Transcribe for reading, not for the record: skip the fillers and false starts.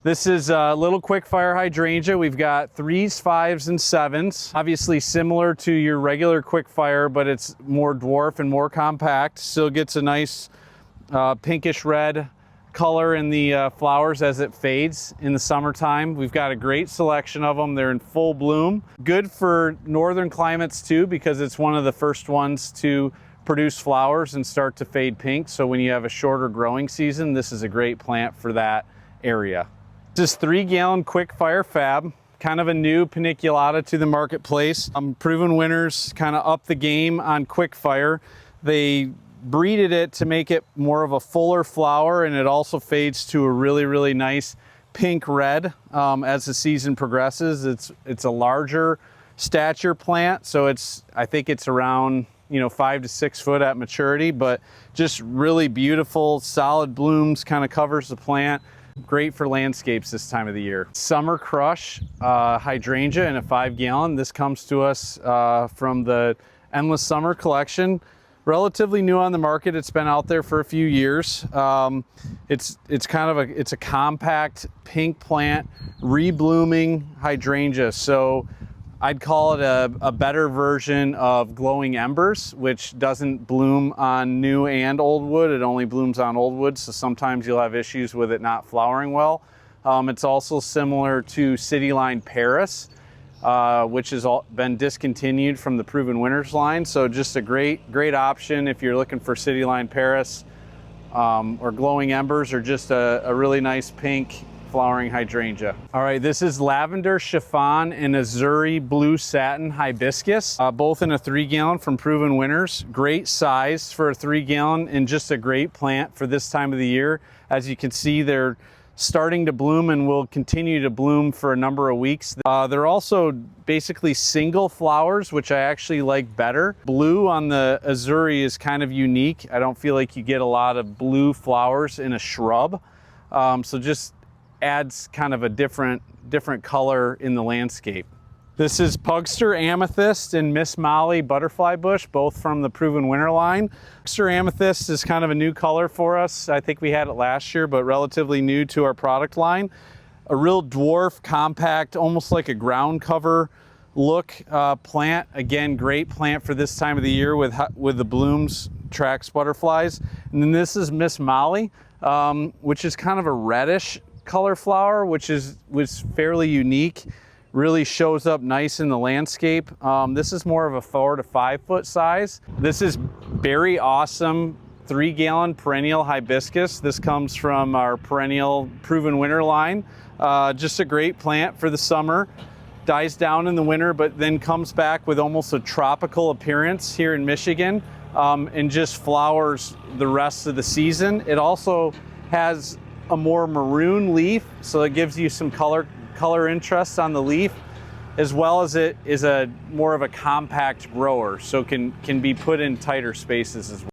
This is a little Quickfire Hydrangea. We've got 3s, 5s, and 7s. Obviously similar to your regular Quickfire, but it's more dwarf and more compact. Still gets a nice pinkish red color in the flowers as it fades in the summertime. We've got a great selection of them. They're in full bloom. Good for northern climates too, because it's one of the first ones to produce flowers and start to fade pink. So when you have a shorter growing season, this is a great plant for that area. This is 3-gallon Quickfire Fab, kind of a new paniculata to the marketplace. Proven winners kind of up the game on Quickfire. They breeded it to make it more of a fuller flower, and it also fades to a really nice pink red as the season progresses. It's a larger stature plant, so I think it's around 5 to 6 foot at maturity, but just really beautiful, solid blooms, kind of covers the plant. Great for landscapes this time of the year. Summer Crush hydrangea in a 5-gallon. This comes to us from the Endless Summer collection. Relatively new on the market. It's been out there for a few years. It's a compact pink plant, reblooming hydrangea. So I'd call it a better version of Glowing Embers, which doesn't bloom on new and old wood. It only blooms on old wood, so sometimes you'll have issues with it not flowering well. It's also similar to City Line Paris, which has been discontinued from the Proven Winners line. So just a great option if you're looking for City Line Paris or Glowing Embers, or just a really nice pink flowering hydrangea. All right, this is Lavender, Chiffon, and Azuri Blue Satin Hibiscus, both in a 3-gallon from Proven Winners. Great size for a 3-gallon and just a great plant for this time of the year. As you can see, they're starting to bloom and will continue to bloom for a number of weeks. They're also basically single flowers, which I actually like better. Blue on the Azuri is kind of unique. I don't feel like you get a lot of blue flowers in a shrub. So just adds kind of a different color in the landscape. This is Pugster Amethyst and Miss Molly Butterfly Bush, both from the Proven Winner line. Pugster Amethyst is kind of a new color for us. I think we had it last year, but relatively new to our product line. A real dwarf, compact, almost like a ground cover look plant. Again, great plant for this time of the year with the blooms attracts butterflies. And then this is Miss Molly, which is kind of a reddish color flower, which was fairly unique. Really shows up nice in the landscape. This is more of a 4 to 5 foot size. This is Berry Awesome 3-gallon Perennial Hibiscus. This comes from our Perennial Proven Winner line. Just a great plant for the summer. Dies down in the winter, but then comes back with almost a tropical appearance here in Michigan, and just flowers the rest of the season. It also has a more maroon leaf, so it gives you some color interest on the leaf, as well as it is more of a compact grower, so can be put in tighter spaces as well.